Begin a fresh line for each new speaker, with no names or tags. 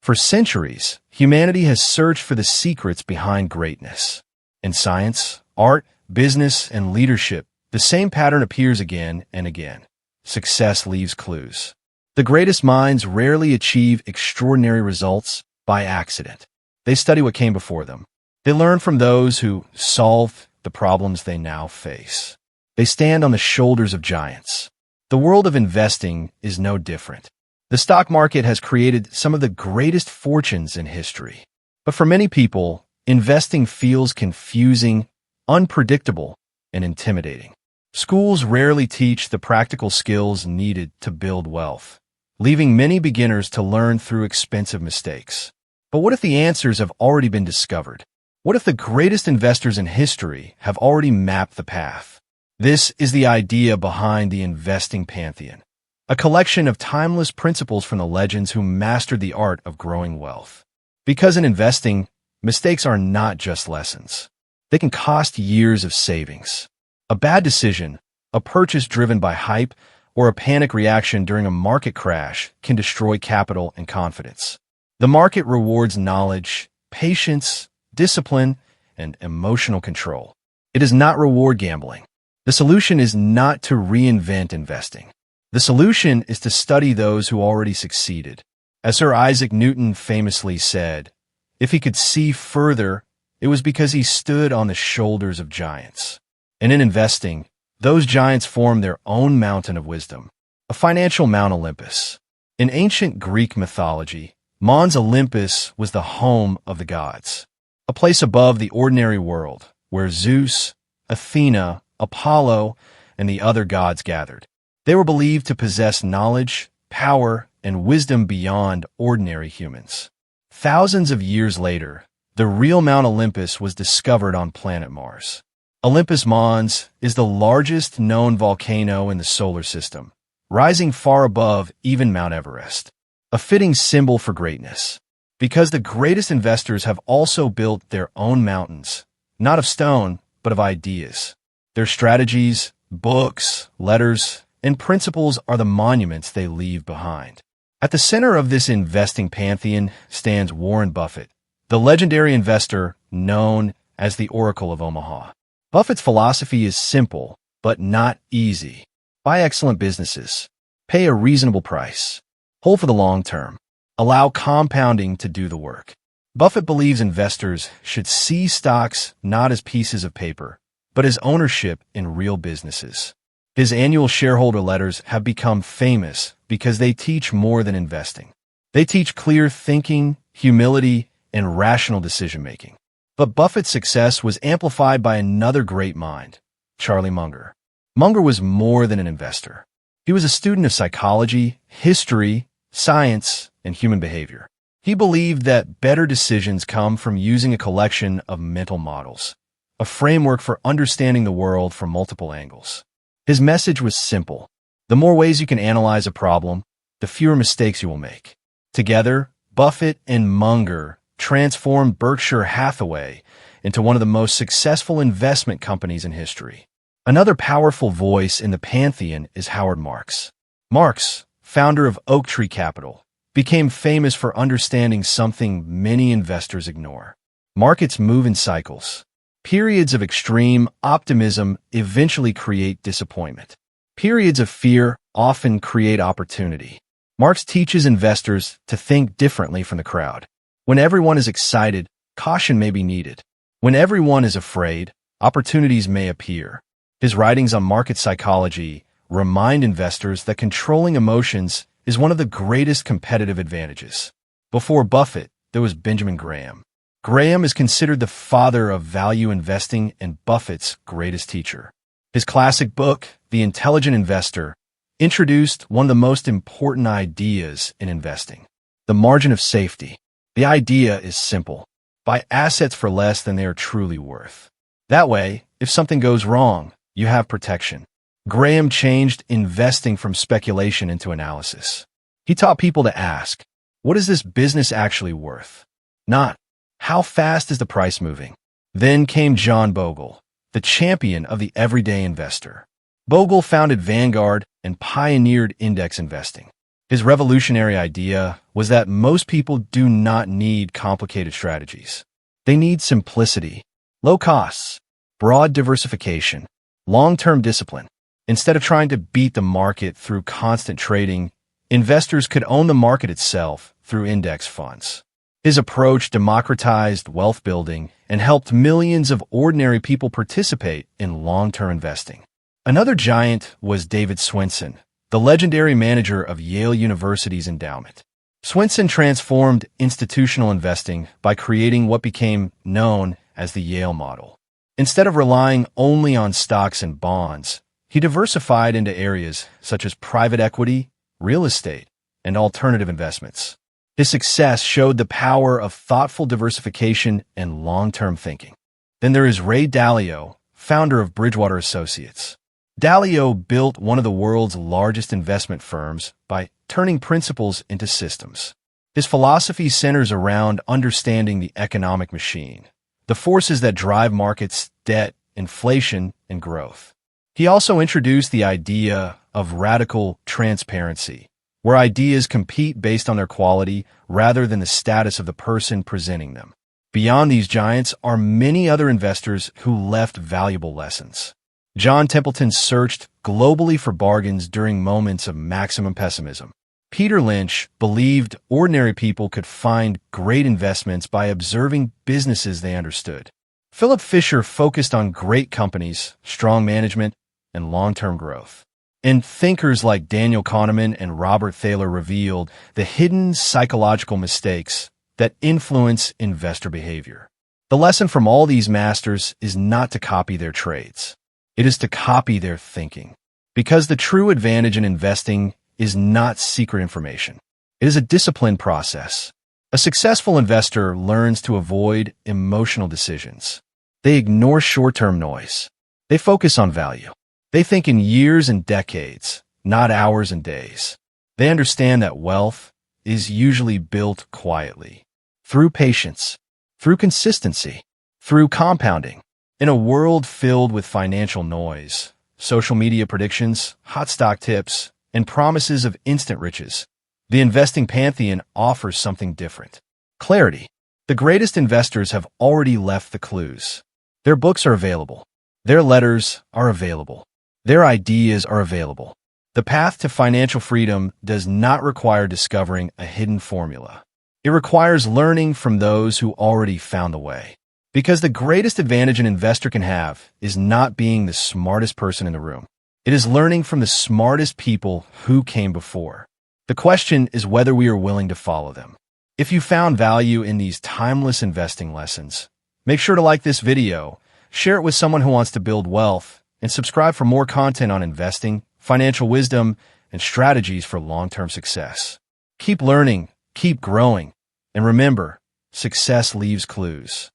For centuries, humanity has searched for the secrets behind greatness. In science, art, business, and leadership, the same pattern appears again and again. Success leaves clues. The greatest minds rarely achieve extraordinary results by accident. They study what came before them. They learn from those who solved the problems they now face. They stand on the shoulders of giants. The world of investing is no different. The stock market has created some of the greatest fortunes in history. But for many people, investing feels confusing, unpredictable, and intimidating. Schools rarely teach the practical skills needed to build wealth, leaving many beginners to learn through expensive mistakes. But what if the answers have already been discovered? What if the greatest investors in history have already mapped the path? This is the idea behind the Investing Pantheon, a collection of timeless principles from the legends who mastered the art of growing wealth. Because in investing, mistakes are not just lessons. They can cost years of savings. A bad decision, a purchase driven by hype, or a panic reaction during a market crash can destroy capital and confidence. The market rewards knowledge, patience, discipline, and emotional control. It does not reward gambling. The solution is not to reinvent investing. The solution is to study those who already succeeded. As Sir Isaac Newton famously said, if he could see further, it was because he stood on the shoulders of giants. And in investing, those giants form their own mountain of wisdom, a financial Mount Olympus. In ancient Greek mythology, Mons Olympus was the home of the gods, a place above the ordinary world where Zeus, Athena, Apollo, and the other gods gathered. They were believed to possess knowledge, power, and wisdom beyond ordinary humans. Thousands of years later, the real Mount Olympus was discovered on planet Mars. Olympus Mons is the largest known volcano in the solar system, rising far above even Mount Everest, a fitting symbol for greatness. Because the greatest investors have also built their own mountains, not of stone, but of ideas. Their strategies, books, letters, and principles are the monuments they leave behind. At the center of this investing pantheon stands Warren Buffett, the legendary investor known as the Oracle of Omaha. Buffett's philosophy is simple, but not easy. Buy excellent businesses. Pay a reasonable price. Hold for the long term. Allow compounding to do the work. Buffett believes investors should see stocks not as pieces of paper, but as ownership in real businesses. His annual shareholder letters have become famous because they teach more than investing. They teach clear thinking, humility, and rational decision-making. But Buffett's success was amplified by another great mind, Charlie Munger. Munger was more than an investor. He was a student of psychology, history, science, and human behavior. He believed that better decisions come from using a collection of mental models, a framework for understanding the world from multiple angles. His message was simple. The more ways you can analyze a problem, the fewer mistakes you will make. Together, Buffett and Munger transformed Berkshire Hathaway into one of the most successful investment companies in history. Another powerful voice in the pantheon is Howard Marks. Marks, founder of Oak Tree Capital, became famous for understanding something many investors ignore. Markets move in cycles. Periods of extreme optimism eventually create disappointment. Periods of fear often create opportunity. Marks teaches investors to think differently from the crowd. When everyone is excited, caution may be needed. When everyone is afraid, opportunities may appear. His writings on market psychology remind investors that controlling emotions is one of the greatest competitive advantages. Before Buffett, there was Benjamin Graham. Graham is considered the father of value investing and Buffett's greatest teacher. His classic book, The Intelligent Investor, introduced one of the most important ideas in investing, the margin of safety. The idea is simple. Buy assets for less than they are truly worth. That way, if something goes wrong, you have protection. Graham changed investing from speculation into analysis. He taught people to ask, what is this business actually worth? Not, how fast is the price moving? Then came John Bogle, the champion of the everyday investor. Bogle founded Vanguard and pioneered index investing. His revolutionary idea was that most people do not need complicated strategies. They need simplicity, low costs, broad diversification, long-term discipline. Instead of trying to beat the market through constant trading, investors could own the market itself through index funds. His approach democratized wealth building and helped millions of ordinary people participate in long-term investing. Another giant was David Swensen, the legendary manager of Yale University's endowment. Swensen transformed institutional investing by creating what became known as the Yale model. Instead of relying only on stocks and bonds, he diversified into areas such as private equity, real estate, and alternative investments. His success showed the power of thoughtful diversification and long-term thinking. Then there is Ray Dalio, founder of Bridgewater Associates. Dalio built one of the world's largest investment firms by turning principles into systems. His philosophy centers around understanding the economic machine, the forces that drive markets, debt, inflation, and growth. He also introduced the idea of radical transparency, where ideas compete based on their quality rather than the status of the person presenting them. Beyond these giants are many other investors who left valuable lessons. John Templeton searched globally for bargains during moments of maximum pessimism. Peter Lynch believed ordinary people could find great investments by observing businesses they understood. Philip Fisher focused on great companies, strong management, and long-term growth. And thinkers like Daniel Kahneman and Robert Thaler revealed the hidden psychological mistakes that influence investor behavior. The lesson from all these masters is not to copy their trades. It is to copy their thinking. Because the true advantage in investing is not secret information. It is a disciplined process. A successful investor learns to avoid emotional decisions. They ignore short-term noise. They focus on value. They think in years and decades, not hours and days. They understand that wealth is usually built quietly, through patience, through consistency, through compounding. In a world filled with financial noise, social media predictions, hot stock tips, and promises of instant riches, the Investing Pantheon offers something different. Clarity. The greatest investors have already left the clues. Their books are available. Their letters are available. Their ideas are available. The path to financial freedom does not require discovering a hidden formula. It requires learning from those who already found the way. Because the greatest advantage an investor can have is not being the smartest person in the room. It is learning from the smartest people who came before. The question is whether we are willing to follow them. If you found value in these timeless investing lessons, make sure to like this video, share it with someone who wants to build wealth, and subscribe for more content on investing, financial wisdom, and strategies for long-term success. Keep learning, keep growing, and remember, success leaves clues.